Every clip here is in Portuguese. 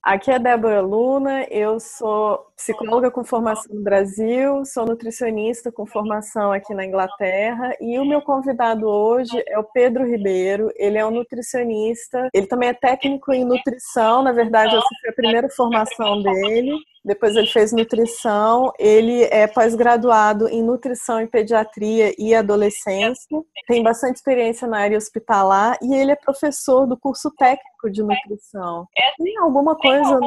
Aqui é Débora Luna, eu sou psicóloga com formação no Brasil, sou nutricionista com formação aqui na Inglaterra e o meu convidado hoje é o Pedro Ribeiro, ele é um nutricionista, ele também é técnico em nutrição, na verdade essa foi a primeira formação dele. Depois ele fez nutrição, ele é pós-graduado em nutrição e pediatria e adolescência, tem bastante experiência na área hospitalar e ele é professor do curso técnico de nutrição. Tem alguma coisa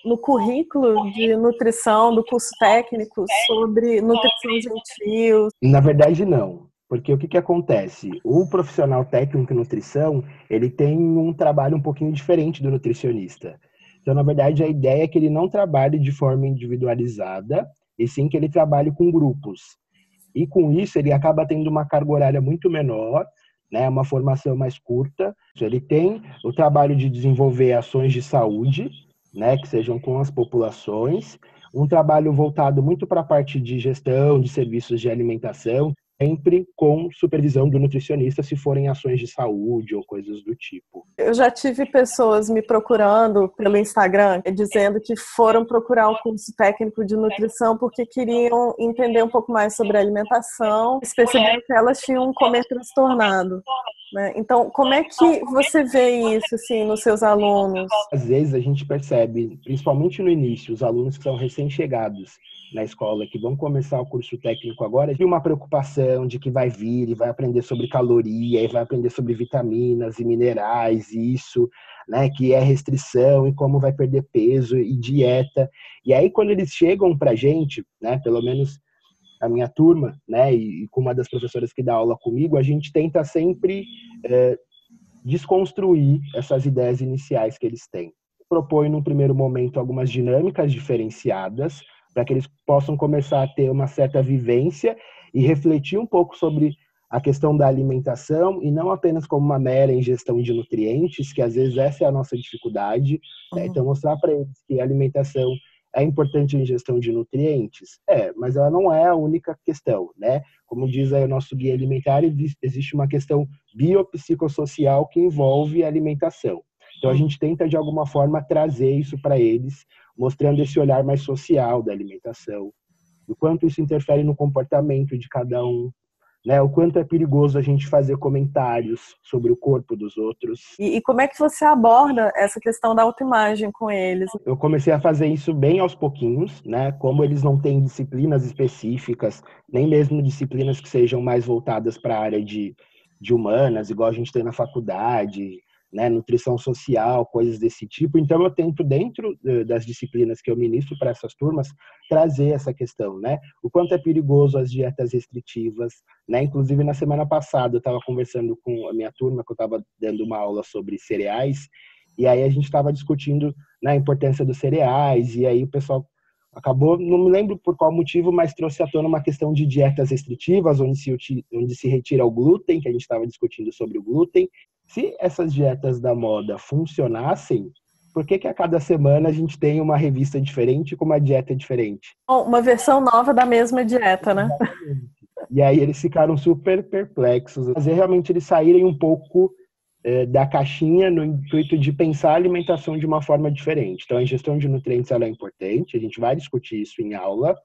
no currículo de nutrição do curso técnico sobre nutrição infantil? Na verdade, não. Porque o que acontece? O profissional técnico em nutrição, ele tem um trabalho um pouquinho diferente do nutricionista. Então, na verdade, a ideia é que ele não trabalhe de forma individualizada, e sim que ele trabalhe com grupos. E com isso, ele acaba tendo uma carga horária muito menor, né, uma formação mais curta. Ele tem o trabalho de desenvolver ações de saúde, né, que sejam com as populações, um trabalho voltado muito para a parte de gestão de serviços de alimentação, sempre com supervisão do nutricionista, se forem ações de saúde ou coisas do tipo. Eu já tive pessoas me procurando pelo Instagram, dizendo que foram procurar o curso técnico de nutrição porque queriam entender um pouco mais sobre a alimentação, e perceberam que elas tinham um comer transtornado. Né? Então, como é que você vê isso assim, nos seus alunos? Às vezes a gente percebe, principalmente no início, os alunos que são recém-chegados na escola, que vão começar o curso técnico agora, de uma preocupação de que vai vir e vai aprender sobre caloria, e vai aprender sobre vitaminas e minerais, e isso, né, que é restrição e como vai perder peso e dieta. E aí, quando eles chegam pra gente, né, pelo menos a minha turma, né, e com uma das professoras que dá aula comigo, a gente tenta sempre desconstruir essas ideias iniciais que eles têm. Propõe, num primeiro momento, algumas dinâmicas diferenciadas para que eles possam começar a ter uma certa vivência e refletir um pouco sobre a questão da alimentação e não apenas como uma mera ingestão de nutrientes, que às vezes essa é a nossa dificuldade, né? Então, mostrar para eles que a alimentação é importante a ingestão de nutrientes? Mas ela não é a única questão, né? Como diz aí o nosso guia alimentar, existe uma questão biopsicossocial que envolve a alimentação. Então, a gente tenta, de alguma forma, trazer isso para eles, mostrando esse olhar mais social da alimentação, o quanto isso interfere no comportamento de cada um, né? O quanto é perigoso a gente fazer comentários sobre o corpo dos outros. E como é que você aborda essa questão da autoimagem com eles? Eu comecei a fazer isso bem aos pouquinhos, né? Como eles não têm disciplinas específicas, nem mesmo disciplinas que sejam mais voltadas para a área de humanas, igual a gente tem na faculdade, né? Nutrição social, coisas desse tipo. Então, eu tento, dentro das disciplinas que eu ministro para essas turmas, trazer essa questão, né? O quanto é perigoso as dietas restritivas, né? Inclusive, na semana passada, eu estava conversando com a minha turma, que eu estava dando uma aula sobre cereais, e aí a gente estava discutindo, né, a importância dos cereais, e aí o pessoal acabou, não me lembro por qual motivo, mas trouxe à tona uma questão de dietas restritivas, onde se retira o glúten, que a gente estava discutindo sobre o glúten. Se essas dietas da moda funcionassem, por que a cada semana a gente tem uma revista diferente com uma dieta diferente? Uma versão nova da mesma dieta, né? E aí eles ficaram super perplexos. Fazer realmente eles saírem um pouco da caixinha no intuito de pensar a alimentação de uma forma diferente. Então, a ingestão de nutrientes ela é importante, a gente vai discutir isso em aula,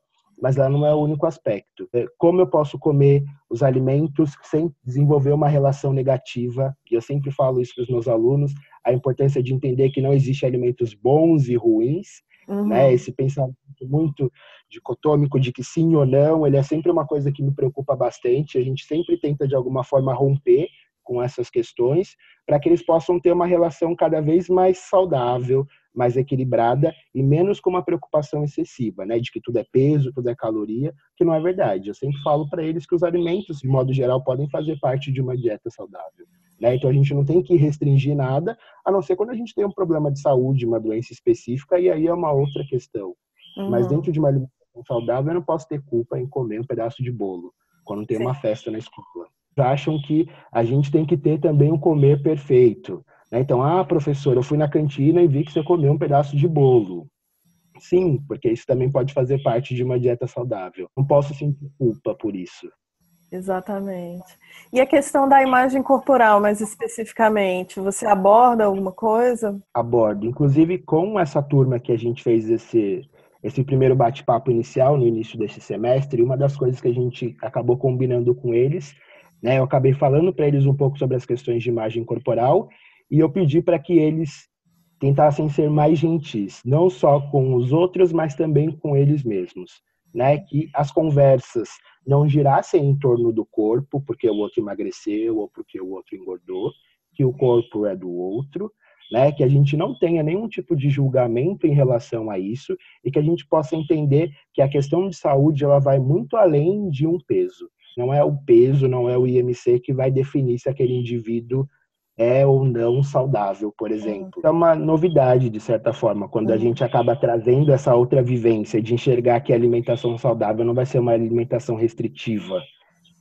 mas ela não é o único aspecto. Como eu posso comer os alimentos sem desenvolver uma relação negativa? E eu sempre falo isso para os meus alunos, a importância de entender que não existe alimentos bons e ruins, né? Esse pensamento muito dicotômico de que sim ou não, ele é sempre uma coisa que me preocupa bastante. A gente sempre tenta, de alguma forma, romper com essas questões, para que eles possam ter uma relação cada vez mais saudável, mais equilibrada e menos com uma preocupação excessiva, né, de que tudo é peso, tudo é caloria, que não é verdade. Eu sempre falo para eles que os alimentos, de modo geral, podem fazer parte de uma dieta saudável, né? Então a gente não tem que restringir nada, a não ser quando a gente tem um problema de saúde, uma doença específica, e aí é uma outra questão. Mas dentro de uma alimentação saudável, eu não posso ter culpa em comer um pedaço de bolo quando tem uma festa na escola. Acham que a gente tem que ter também um comer perfeito, né? Então, professor, eu fui na cantina e vi que você comeu um pedaço de bolo. Sim, porque isso também pode fazer parte de uma dieta saudável. Não posso sentir culpa por isso. Exatamente. E a questão da imagem corporal, mais especificamente, você aborda alguma coisa? Abordo. Inclusive, com essa turma que a gente fez esse primeiro bate-papo inicial, no início desse semestre, uma das coisas que a gente acabou combinando com eles, né, eu acabei falando para eles um pouco sobre as questões de imagem corporal, e eu pedi para que eles tentassem ser mais gentis, não só com os outros, mas também com eles mesmos, né? Que as conversas não girassem em torno do corpo, porque o outro emagreceu ou porque o outro engordou, que o corpo é do outro, né? Que a gente não tenha nenhum tipo de julgamento em relação a isso e que a gente possa entender que a questão de saúde ela vai muito além de um peso. Não é o peso, não é o IMC que vai definir se aquele indivíduo é ou não saudável, por exemplo. É uma novidade, de certa forma, quando a gente acaba trazendo essa outra vivência de enxergar que a alimentação saudável não vai ser uma alimentação restritiva,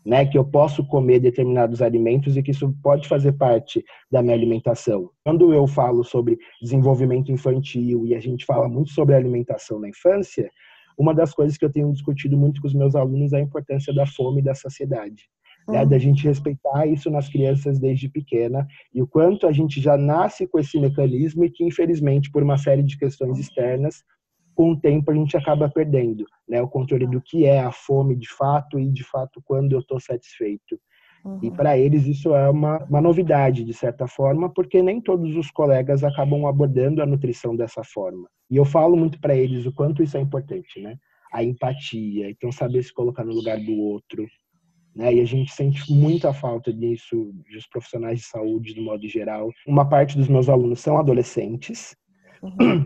né? Que eu posso comer determinados alimentos e que isso pode fazer parte da minha alimentação. Quando eu falo sobre desenvolvimento infantil e a gente fala muito sobre alimentação na infância, uma das coisas que eu tenho discutido muito com os meus alunos é a importância da fome e da saciedade. Né, da gente respeitar isso nas crianças desde pequena e o quanto a gente já nasce com esse mecanismo e que, infelizmente, por uma série de questões externas, com o tempo a gente acaba perdendo, né, o controle do que é a fome de fato e, de fato, quando eu estou satisfeito. E para eles isso é uma novidade, de certa forma, porque nem todos os colegas acabam abordando a nutrição dessa forma. E eu falo muito para eles o quanto isso é importante, né? A empatia, então saber se colocar no lugar do outro, né? E a gente sente muita falta disso, dos profissionais de saúde, do modo geral. Uma parte dos meus alunos são adolescentes,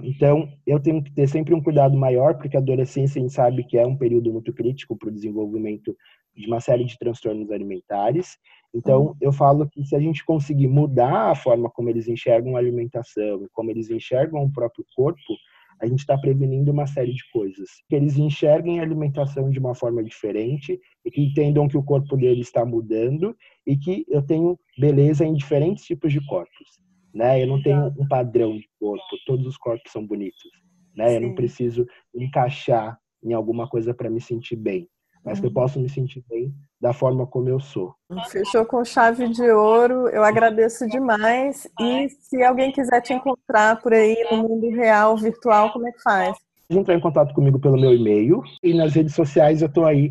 então eu tenho que ter sempre um cuidado maior, porque a adolescência a gente sabe que é um período muito crítico para o desenvolvimento de uma série de transtornos alimentares. Então eu falo que se a gente conseguir mudar a forma como eles enxergam a alimentação, como eles enxergam o próprio corpo, a gente está prevenindo uma série de coisas. Que eles enxerguem a alimentação de uma forma diferente e que entendam que o corpo deles está mudando e que eu tenho beleza em diferentes tipos de corpos. Né? Eu não tenho um padrão de corpo, todos os corpos são bonitos. Né? Eu não preciso encaixar em alguma coisa para me sentir bem, mas que eu posso me sentir bem da forma como eu sou. Fechou com chave de ouro, eu agradeço demais. E se alguém quiser te encontrar por aí no mundo real, virtual, como é que faz? Pode entrar em contato comigo pelo meu e-mail e nas redes sociais eu estou aí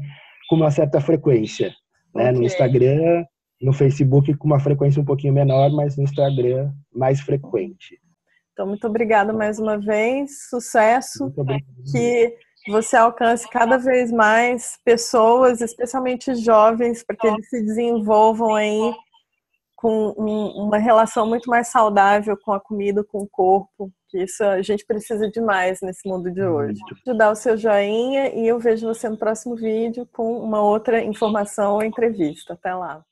com uma certa frequência, né? No Instagram, no Facebook com uma frequência um pouquinho menor, mas no Instagram mais frequente. Então, muito obrigada mais uma vez, sucesso, que você alcance cada vez mais pessoas, especialmente jovens, para que eles se desenvolvam aí com uma relação muito mais saudável com a comida, com o corpo, que isso a gente precisa demais nesse mundo de hoje. Dá o seu joinha e eu vejo você no próximo vídeo com uma outra informação ou entrevista. Até lá!